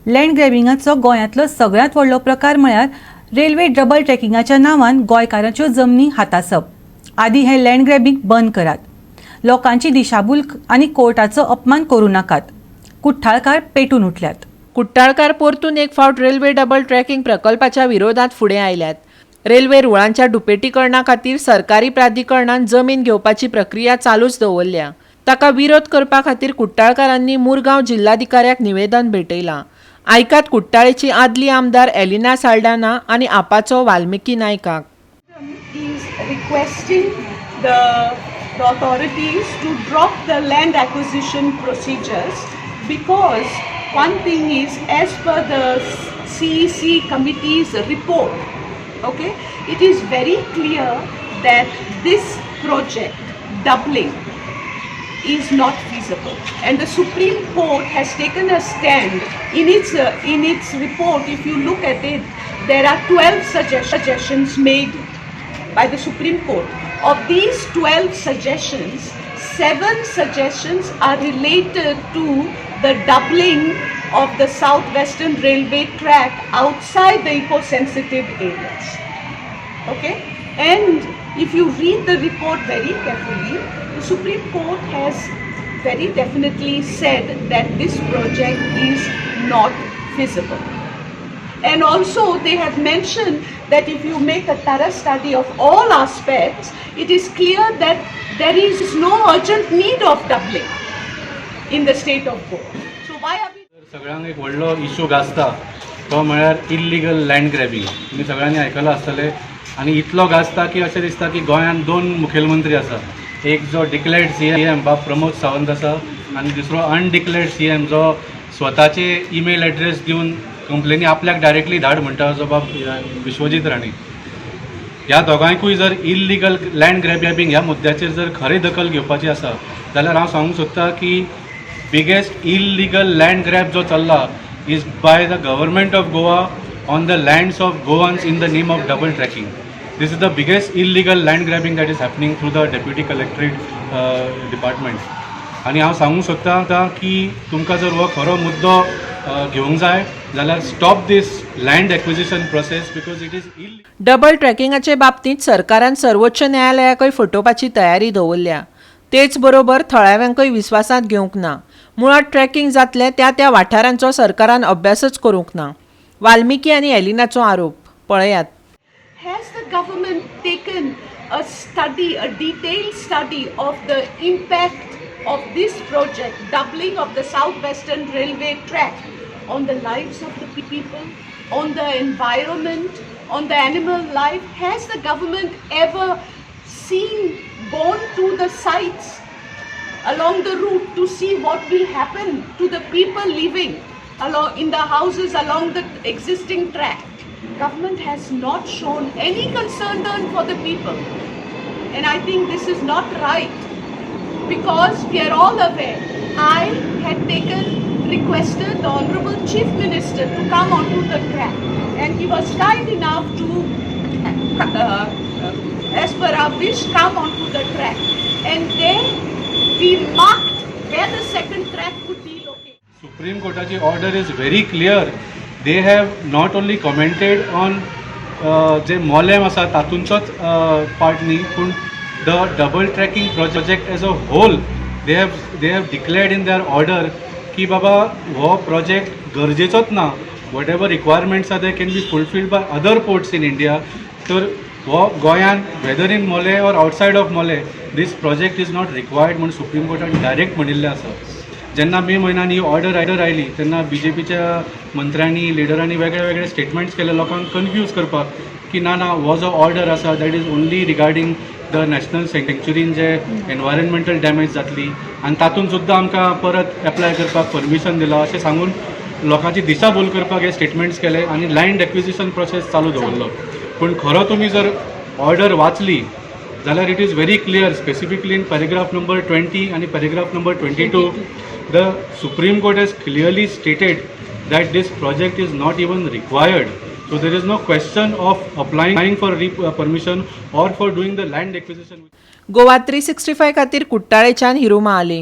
Land ग्रॅबिंगाचो गोंयांतलो सगळ्यांत व्हडलो प्रकार म्हळ्यार रेल्वे डबल ट्रॅकिंगाच्या नांवान गोंयकारांच्यो जमनी हातासप. आदी हे लँड ग्रॅबिंग बंद करात. लोकांची दिशाभूल आनी कोर्टाचो अपमान करूं नाकात. कुठ्ठाळकार पेटून उठल्यात. कुट्टाळकार परतून एक फावट रेल्वे डबल ट्रॅकिंग प्रकल्पाच्या विरोधात फुडें आयल्यात. रेल्वे रुळांच्या दुपेटीकरणा खातीर सरकारी प्राधिकरणान जमीन घेवपाची प्रक्रिया चालूच दवरल्या. ताका विरोध करपा खातीर कुट्टाळकारांनी मुरगांव जिल्हाधिकाऱ्याक निवेदन भेटयलां. आयकात कुट्टाळेची आदली आमदार एलिना साल्डाना आनी आपाचो Valmiki नायकाक. The authorities to drop the land acquisition procedures because one thing is, as per the CEC committee's report, okay, it is very clear that this project doubling is not feasible, and the Supreme Court has taken a stand in its report. If you look at it, there are 12 suggestions made by the Supreme Court. Of these 12 suggestions, 7 suggestions are related to the doubling of the South-Western Railway track outside the eco-sensitive areas. Okay? And if you read the report very carefully, the Supreme Court has very definitely said that this project is not feasible. And also they have mentioned that if you make a thorough study of all aspects, it is clear that there is no urgent need of doubling in the state of Goa. So why are we... सगळ्यांक एक व्हडलो issue गाजता तो म्हळ्यार illegal land grabbing. तुमी सगळ्यांनी आयकलां आसतलें. आनी इतलो गाजता की अशें दिसता की गोंयांत 2 मुखेलमंत्री आसा. एक जो डिक्लेअर्ड CM बाब प्रमोद सावंत आसा आनी दुसरो अनडिक्लेअर्ड CM जो स्वताचे ईमेल एड्रेस दिवन कंप्लेनी आपल्याक डायरेक्टली धाड म्हणटा जो बाब विश्वजीत राणे. ह्या दोगांयकूय जर इल्लीगल लँड ग्रॅबिंग ह्या मुद्द्याचेर जर खरी दखल घेवपाची आसा जाल्यार हांव सांगूंक सोदतां की बिगेस्ट इल्लीगल लँड ग्रॅब जो चल्ला is by the government of Goa on the lands of Goans in the name of double tracking. This is the biggest illegal land grabbing that is happening through the Deputy Collectorate Department. आणि हांव सांगूंक सोदतां की तुमकां जर हो खरो मुद्दो घेवंक जाय जाल्यार stop this land acquisition process because it is double ट्रॅकिंगाचे बाबतींत सरकारान सर्वोच्च न्यायालयाकय फटोवपाची तयारी दवरल्या. तेच बरोबर थळाव्यांकय विस्वासांत घेवंक ना. मुळात ट्रॅकिंग जातलें त्या वाठारांचो सरकारान अभ्यासच करूंक ना. वाल्मिकी आनी एलिनाचो आरोप पळयात. Has the government taken a study, a detailed study of the impact of this project, doubling of the South-Western Railway track, on the lives of the people, on the environment, on the animal life? Has the government ever gone to the sites along the route to see what will happen to the people living along in the houses along the existing track? Government has not shown any concern for the people, and I think this is not right, because we are all aware. I had requested the Honorable Chief Minister to come onto the track, and he was kind enough to, as per our wish, come onto the track, and then we marked where the second track could be located. Supreme Court's order is very clear. They have not only commented on जे मोलेम आसा तातूंचोच part न्ही पूण the double tracking project as a whole they have declared in their order की बाबा हो project गरजेचोच ना. Whatever requirements are they can be fulfilled by other ports in India. तर हो गोंयांत वेदर इन मोले ऑर आउटसायड ऑफ मोले दीस प्रोजेक्ट इज नॉट रिक्वायर्ड म्हणून सुप्रीम कोर्टान डायरेक्ट म्हणिल्लें आसा. जेन्ना मे म्हयन्यान ही ऑर्डर आयली तेन्ना BJPच्या मंत्र्यांनी लिडरांनी वेगळे स्टेटमेंट्स केले लोकांक कन्फ्यूज करपाक की ना हो जो ऑर्डर आसा that is only regarding the national सँक्च्युरीन जे एनवायरमेंटल डॅमेज जातली आनी तातूंत सुद्दां आमकां परत एप्लाय करपाक परमिशन दिलां अशें सांगून लोकांची दिशाभूल करपाक हे स्टेटमेंट्स केले आनी लँड एक्विजिशन प्रोसेस चालू दवरलो. पूण खरो तुमी जर ऑर्डर वाचली जाल्यार it is very clear specifically in paragraph number 20 आणि paragraph number 22 the Supreme Court has clearly stated that this project is not even required. So there is no question of applying for permission or for doing the land acquisition. Goa 365 खातीर कुट्टाळेच्यान हिरुमा आली.